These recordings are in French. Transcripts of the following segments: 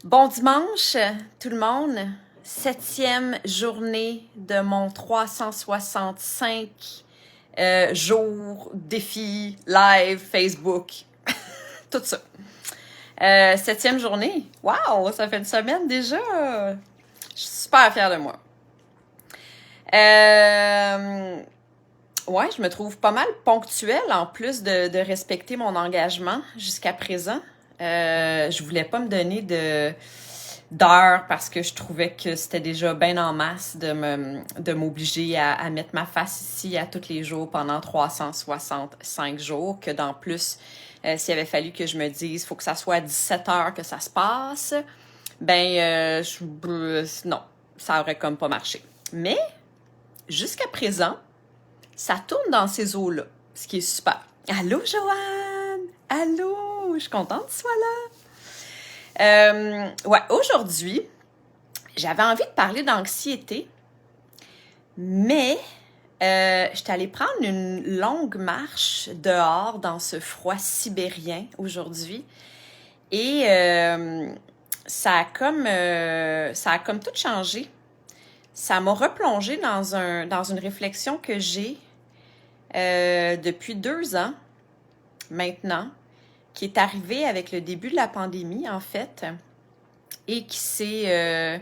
Bon dimanche, tout le monde. 7e journée de mon 365 jours défi live Facebook. Tout ça. 7e journée. Wow, ça fait une semaine déjà. Je suis super fière de moi. Ouais, je me trouve pas mal ponctuelle en plus de respecter mon engagement jusqu'à présent. Je voulais pas me donner d'heures parce que je trouvais que c'était déjà bien en masse de m'obliger à mettre ma face ici à tous les jours pendant 365 jours, que d'en plus, s'il avait fallu que je me dise, faut que ça soit à 17 heures que ça se passe, non, ça aurait comme pas marché. Mais, jusqu'à présent, ça tourne dans ces eaux-là, ce qui est super. Allô, Joanne! Allô! Je suis contente que tu sois là. Ouais, aujourd'hui, j'avais envie de parler d'anxiété, mais je suis allée prendre une longue marche dehors dans ce froid sibérien aujourd'hui et ça a comme tout changé. Ça m'a replongée dans une réflexion que j'ai depuis 2 ans maintenant, qui est arrivée avec le début de la pandémie, en fait, et qui s'est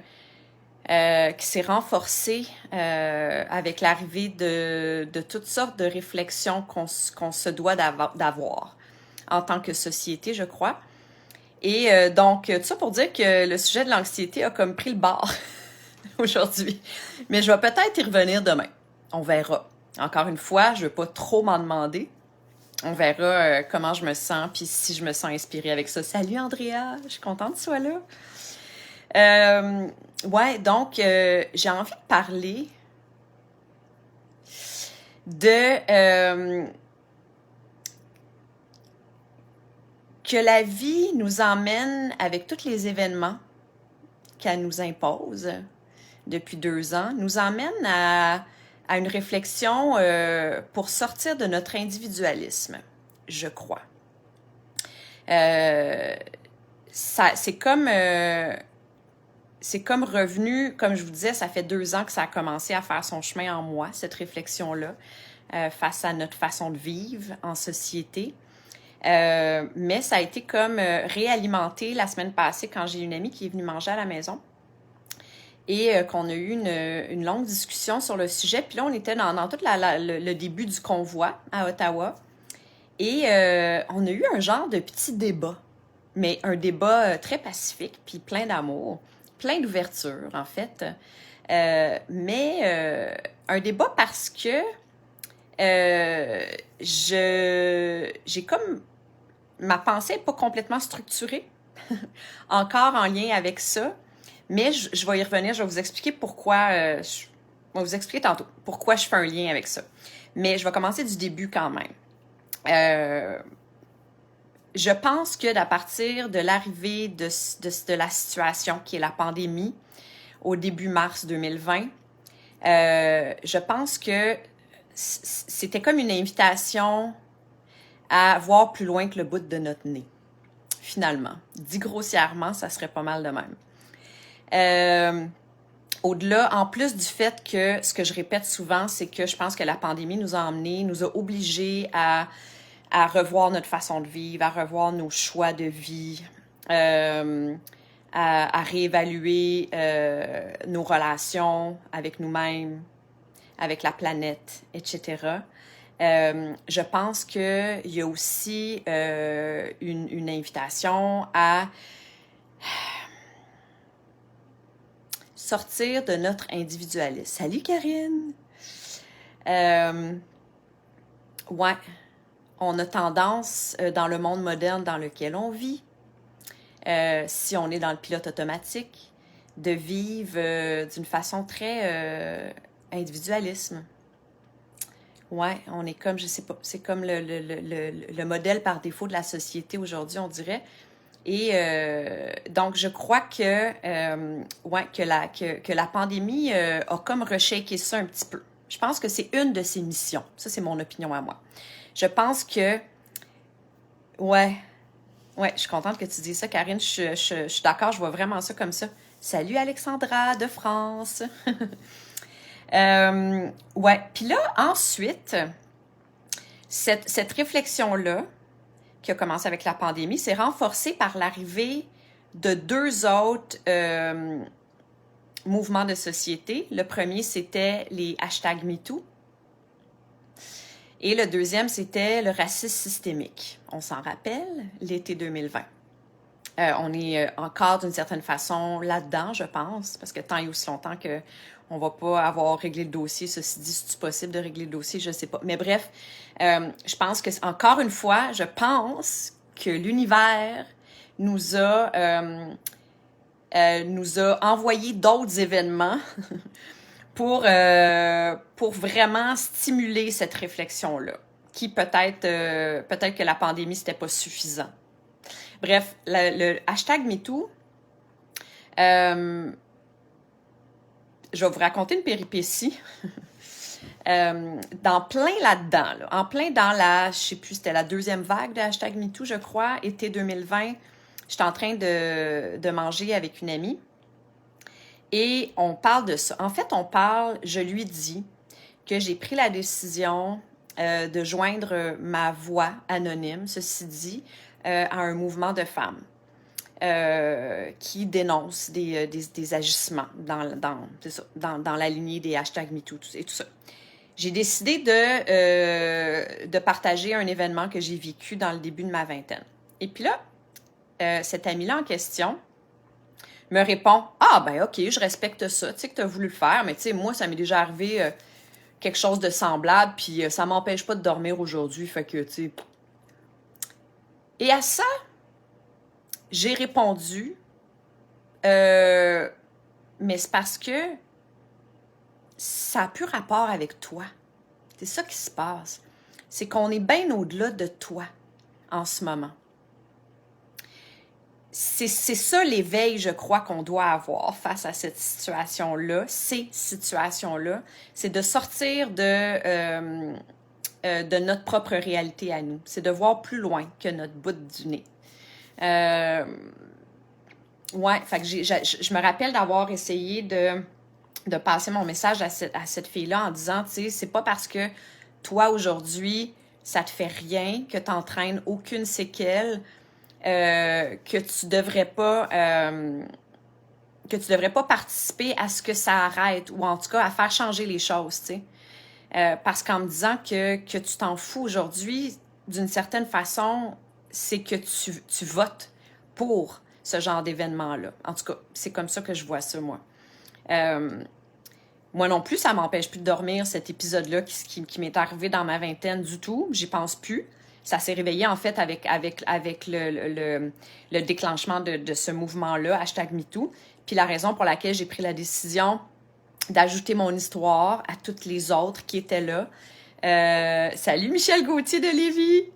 renforcée avec l'arrivée de toutes sortes de réflexions qu'on se doit d'avoir en tant que société, je crois. Et donc, tout ça pour dire que le sujet de l'anxiété a comme pris le bord aujourd'hui. Mais je vais peut-être y revenir demain. On verra. Encore une fois, je ne veux pas trop m'en demander. On verra comment je me sens, puis si je me sens inspirée avec ça. Salut Andrea, je suis contente que tu sois là. Ouais, donc j'ai envie de parler de que la vie nous emmène avec tous les événements qu'elle nous impose depuis 2 ans, nous emmène à une réflexion pour sortir de notre individualisme, je crois. C'est comme revenu, comme je vous disais, ça fait 2 ans que ça a commencé à faire son chemin en moi, cette réflexion-là, face à notre façon de vivre en société. Mais ça a été comme réalimenté la semaine passée quand j'ai une amie qui est venue manger à la maison et qu'on a eu une longue discussion sur le sujet. Puis là, on était dans tout le début du convoi à Ottawa et on a eu un genre de petit débat, mais un débat très pacifique puis plein d'amour, plein d'ouverture en fait. Mais un débat parce que j'ai comme... Ma pensée n'est pas complètement structurée, encore en lien avec ça, mais je vais y revenir, je vais vous expliquer pourquoi, je vais vous expliquer tantôt pourquoi je fais un lien avec ça. Mais je vais commencer du début quand même. Je pense que à partir de l'arrivée de la situation qui est la pandémie, au début mars 2020, je pense que c'était comme une invitation à voir plus loin que le bout de notre nez, finalement. Dit grossièrement, ça serait pas mal de même. Au-delà, en plus du fait que, ce que je répète souvent, c'est que je pense que la pandémie nous a obligés à revoir notre façon de vivre, à revoir nos choix de vie, à réévaluer nos relations avec nous-mêmes, avec la planète, etc. Je pense qu'il y a aussi une invitation à sortir de notre individualisme. Salut Karine! Ouais, on a tendance, dans le monde moderne dans lequel on vit, si on est dans le pilote automatique, de vivre d'une façon très individualisme. Ouais, on est comme, je sais pas, c'est comme le modèle par défaut de la société aujourd'hui, on dirait. Et donc, je crois que la pandémie a comme reshaké ça un petit peu. Je pense que c'est une de ses missions. Ça, c'est mon opinion à moi. Je pense que, ouais, Ouais, je suis contente que tu dises ça, Karine. Je suis d'accord, je vois vraiment ça comme ça. Salut Alexandra de France. Ouais, puis là, ensuite, cette réflexion-là, qui a commencé avec la pandémie, s'est renforcée par l'arrivée de deux autres mouvements de société. Le premier, c'était les hashtags MeToo. Et le deuxième, c'était le racisme systémique. On s'en rappelle, l'été 2020. On est encore d'une certaine façon là-dedans, je pense, parce que tant et aussi longtemps que on va pas avoir réglé le dossier. Ceci dit, c'est possible de régler le dossier, je sais pas. Mais bref, je pense que encore une fois, je pense que l'univers nous a envoyé d'autres événements pour vraiment stimuler cette réflexion-là, qui peut-être que la pandémie, c'était pas suffisant. Bref, le hashtag MeToo, je vais vous raconter une péripétie. Dans plein là-dedans, là, en plein dans je sais plus, c'était la deuxième vague de hashtag MeToo, je crois, été 2020, j'étais en train de manger avec une amie et on parle de ça. En fait, je lui dis que j'ai pris la décision de joindre ma voix anonyme, ceci dit, à un mouvement de femmes qui dénoncent des agissements dans la lignée des hashtags MeToo et tout ça. J'ai décidé de partager un événement que j'ai vécu dans le début de ma vingtaine. Et puis là, cette amie-là en question me répond « Ah, ben ok, je respecte ça, tu sais que tu as voulu le faire, mais tu sais, moi, ça m'est déjà arrivé quelque chose de semblable, puis ça m'empêche pas de dormir aujourd'hui, fait que, tu sais... » Et à ça, j'ai répondu mais c'est parce que ça n'a plus rapport avec toi. C'est ça qui se passe. C'est qu'on est bien au-delà de toi en ce moment. C'est ça l'éveil, je crois, qu'on doit avoir face à cette situation-là, ces situations-là. C'est de sortir de notre propre réalité à nous. C'est de voir plus loin que notre bout du nez. Ouais, fait que je me rappelle d'avoir essayé de passer mon message à cette fille-là en disant, tu sais, c'est pas parce que toi, aujourd'hui, ça te fait rien, que t'entraînes aucune séquelle, que tu devrais pas participer à ce que ça arrête, ou en tout cas à faire changer les choses, tu sais. Parce qu'en me disant que tu t'en fous aujourd'hui, d'une certaine façon, c'est que tu votes pour ce genre d'événement-là. En tout cas, c'est comme ça que je vois ça, moi. Moi non plus, ça m'empêche plus de dormir, cet épisode-là qui m'est arrivé dans ma vingtaine du tout. J'y pense plus. Ça s'est réveillé, en fait, avec le déclenchement de ce mouvement-là, hashtag MeToo. Puis la raison pour laquelle j'ai pris la décision d'ajouter mon histoire à toutes les autres qui étaient là. Salut Michel Gauthier de Lévis!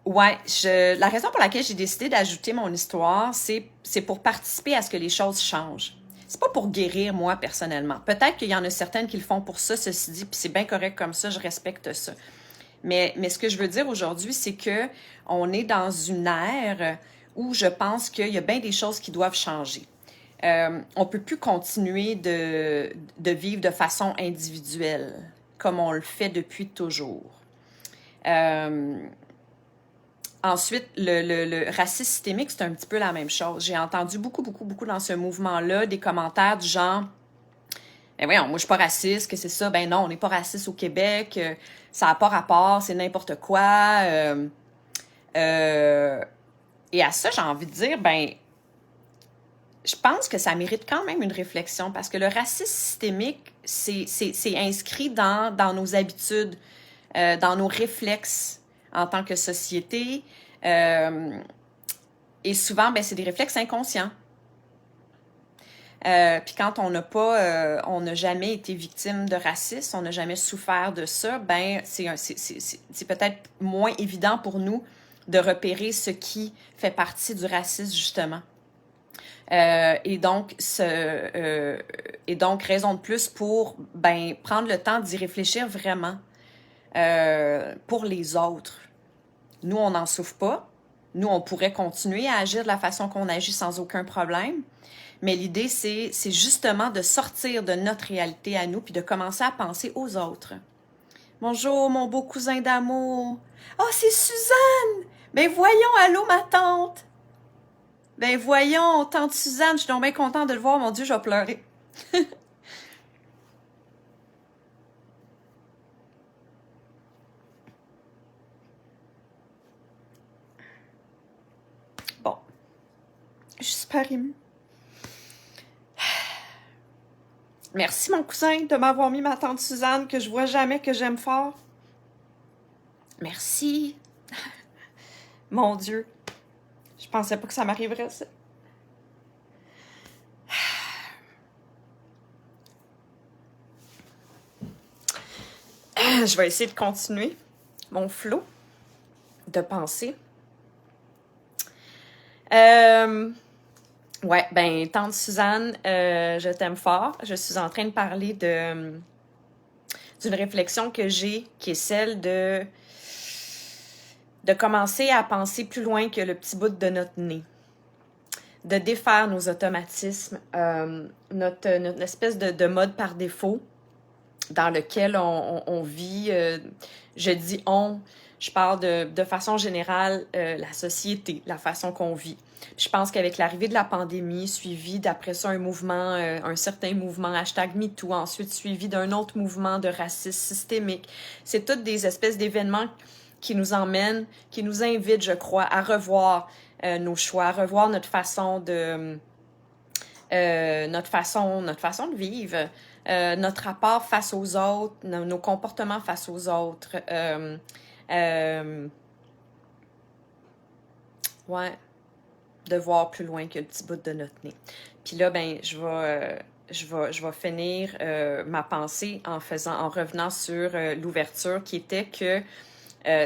Ouais, la raison pour laquelle j'ai décidé d'ajouter mon histoire, c'est pour participer à ce que les choses changent. C'est pas pour guérir, moi, personnellement. Peut-être qu'il y en a certaines qui le font pour ça, ceci dit, puis c'est bien correct comme ça, je respecte ça. Mais ce que je veux dire aujourd'hui, c'est que on est dans une ère où je pense qu'il y a bien des choses qui doivent changer. On peut plus continuer de vivre de façon individuelle, comme on le fait depuis toujours. Ensuite, le racisme systémique, c'est un petit peu la même chose. J'ai entendu beaucoup dans ce mouvement-là des commentaires du genre « Ben voyons, moi je suis pas raciste, que c'est ça? Ben non, on n'est pas raciste au Québec, ça n'a pas rapport, c'est n'importe quoi. » Et à ça, j'ai envie de dire, ben, je pense que ça mérite quand même une réflexion parce que le racisme systémique, c'est inscrit dans nos habitudes, dans nos réflexes en tant que société. Et souvent, ben, c'est des réflexes inconscients. Puis quand on n'a jamais été victime de racisme, on n'a jamais souffert de ça, ben c'est peut-être moins évident pour nous de repérer ce qui fait partie du racisme, justement. Et donc, raison de plus pour prendre le temps d'y réfléchir vraiment pour les autres. Nous, on n'en souffre pas. Nous, on pourrait continuer à agir de la façon qu'on agit sans aucun problème. Mais l'idée, c'est justement de sortir de notre réalité à nous puis de commencer à penser aux autres. Bonjour, mon beau cousin d'amour. Oh, c'est Suzanne! Ben voyons, allô, ma tante! Ben voyons, tante Suzanne, je suis donc bien contente de le voir. Mon Dieu, je vais pleurer. Bon, je suis super émue. Merci, mon cousin, de m'avoir mis ma tante Suzanne, que je vois jamais, que j'aime fort. Merci. Mon Dieu. Je pensais pas que ça m'arriverait, ça. Je vais essayer de continuer mon flot de pensée. Ouais, ben, tante Suzanne, je t'aime fort. Je suis en train de parler d'une réflexion que j'ai, qui est celle de commencer à penser plus loin que le petit bout de notre nez. De défaire nos automatismes, notre espèce de mode par défaut dans lequel on vit. Je dis on, je parle de façon générale, la société, la façon qu'on vit. Je pense qu'avec l'arrivée de la pandémie, suivi d'après ça un mouvement, un certain mouvement #MeToo, ensuite suivi d'un autre mouvement de racisme systémique, c'est toutes des espèces d'événements qui nous emmènent, qui nous invitent, je crois, à revoir nos choix, à revoir notre façon de de vivre, notre rapport face aux autres, nos comportements face aux autres. Ouais, de voir plus loin que le petit bout de notre nez. Puis là, ben, je vais finir ma pensée en revenant sur l'ouverture qui était que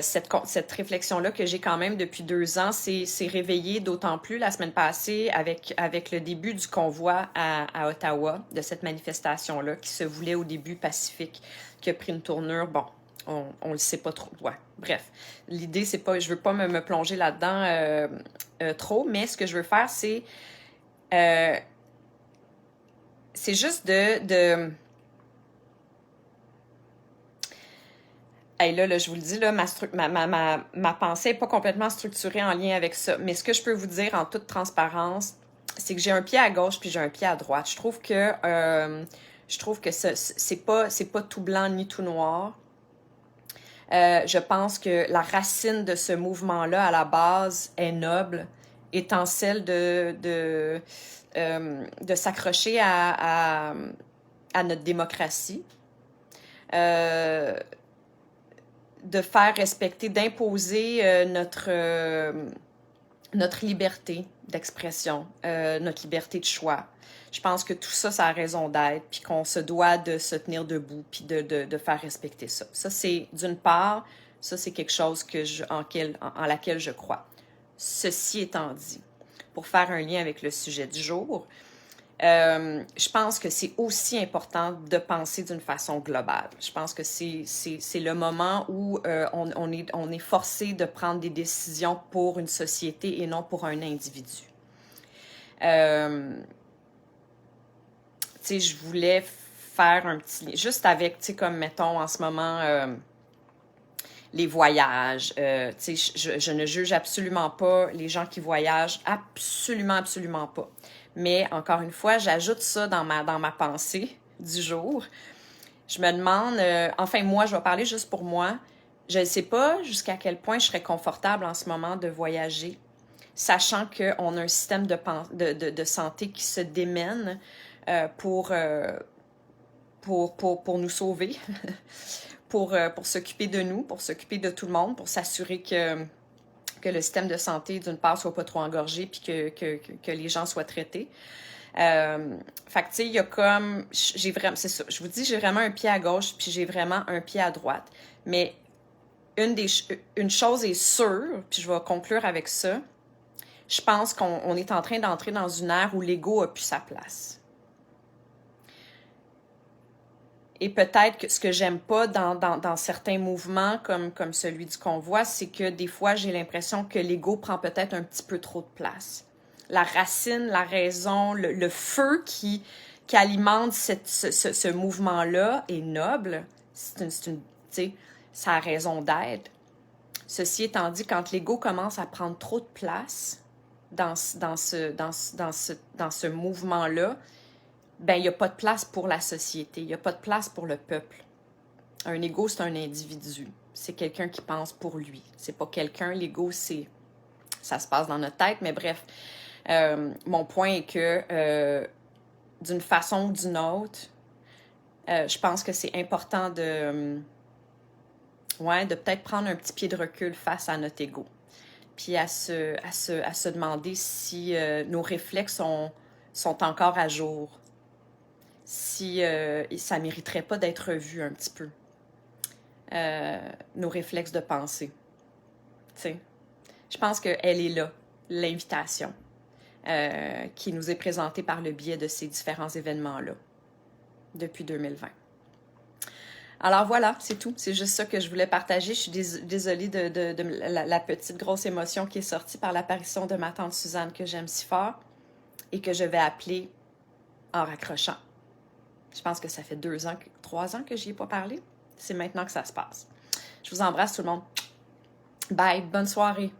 cette réflexion-là que j'ai quand même depuis 2 ans s'est réveillée d'autant plus la semaine passée avec le début du convoi à Ottawa, de cette manifestation-là qui se voulait au début pacifique, qui a pris une tournure, bon, on le sait pas trop. Ouais, bref, l'idée, c'est pas, je veux pas me plonger là-dedans trop, mais ce que je veux faire, c'est juste de hey, là, je vous le dis, là, ma pensée n'est pas complètement structurée en lien avec ça. Mais ce que je peux vous dire en toute transparence, c'est que j'ai un pied à gauche puis j'ai un pied à droite. Je trouve que c'est pas tout blanc ni tout noir. Je pense que la racine de ce mouvement-là, à la base, est noble, étant celle de s'accrocher à notre démocratie. De faire respecter, d'imposer notre liberté d'expression, notre liberté de choix. Je pense que tout ça, ça a raison d'être, puis qu'on se doit de se tenir debout, puis de faire respecter ça. Ça, c'est, d'une part, ça, c'est quelque chose en laquelle je crois. Ceci étant dit, pour faire un lien avec le sujet du jour, je pense que c'est aussi important de penser d'une façon globale. Je pense que c'est le moment où on est forcé de prendre des décisions pour une société et non pour un individu. Tu sais, je voulais faire un petit lien, juste avec, tu sais, comme mettons en ce moment les voyages. Tu sais, je ne juge absolument pas les gens qui voyagent, absolument, absolument pas. Mais encore une fois, j'ajoute ça dans ma pensée du jour. Je me demande, enfin moi, je vais parler juste pour moi. Je ne sais pas jusqu'à quel point je serais confortable en ce moment de voyager, sachant qu'on a un système de santé qui se démène pour nous sauver, pour s'occuper de nous, pour s'occuper de tout le monde, pour s'assurer que le système de santé, d'une part, soit pas trop engorgé puis que les gens soient traités. Fait que, tu sais, il y a comme... c'est ça, je vous dis, j'ai vraiment un pied à gauche puis j'ai vraiment un pied à droite. Mais une chose est sûre, puis je vais conclure avec ça, je pense qu'on est en train d'entrer dans une ère où l'ego a plus sa place. Et peut-être que ce que j'aime pas dans certains mouvements, comme celui du convoi, c'est que des fois, j'ai l'impression que l'ego prend peut-être un petit peu trop de place. La racine, la raison, le feu qui alimente ce mouvement-là est noble. Tu sais, ça a raison d'être. Ceci étant dit, quand l'ego commence à prendre trop de place dans ce mouvement-là, ben il n'y a pas de place pour la société, il n'y a pas de place pour le peuple. Un ego, c'est un individu. C'est quelqu'un qui pense pour lui. C'est pas quelqu'un, l'ego, ça se passe dans notre tête, mais bref. Mon point est que d'une façon ou d'une autre, je pense que c'est important de peut-être prendre un petit pied de recul face à notre ego. Puis à se demander si nos réflexes sont encore à jour. Si ça mériterait pas d'être revu un petit peu. Nos réflexes de pensée. Tu sais, je pense qu'elle est là, l'invitation, qui nous est présentée par le biais de ces différents événements-là, depuis 2020. Alors voilà, c'est tout. C'est juste ça que je voulais partager. Je suis désolée de la petite grosse émotion qui est sortie par l'apparition de ma tante Suzanne que j'aime si fort et que je vais appeler en raccrochant. Je pense que ça fait 3 ans que j'y ai pas parlé. C'est maintenant que ça se passe. Je vous embrasse tout le monde. Bye, bonne soirée.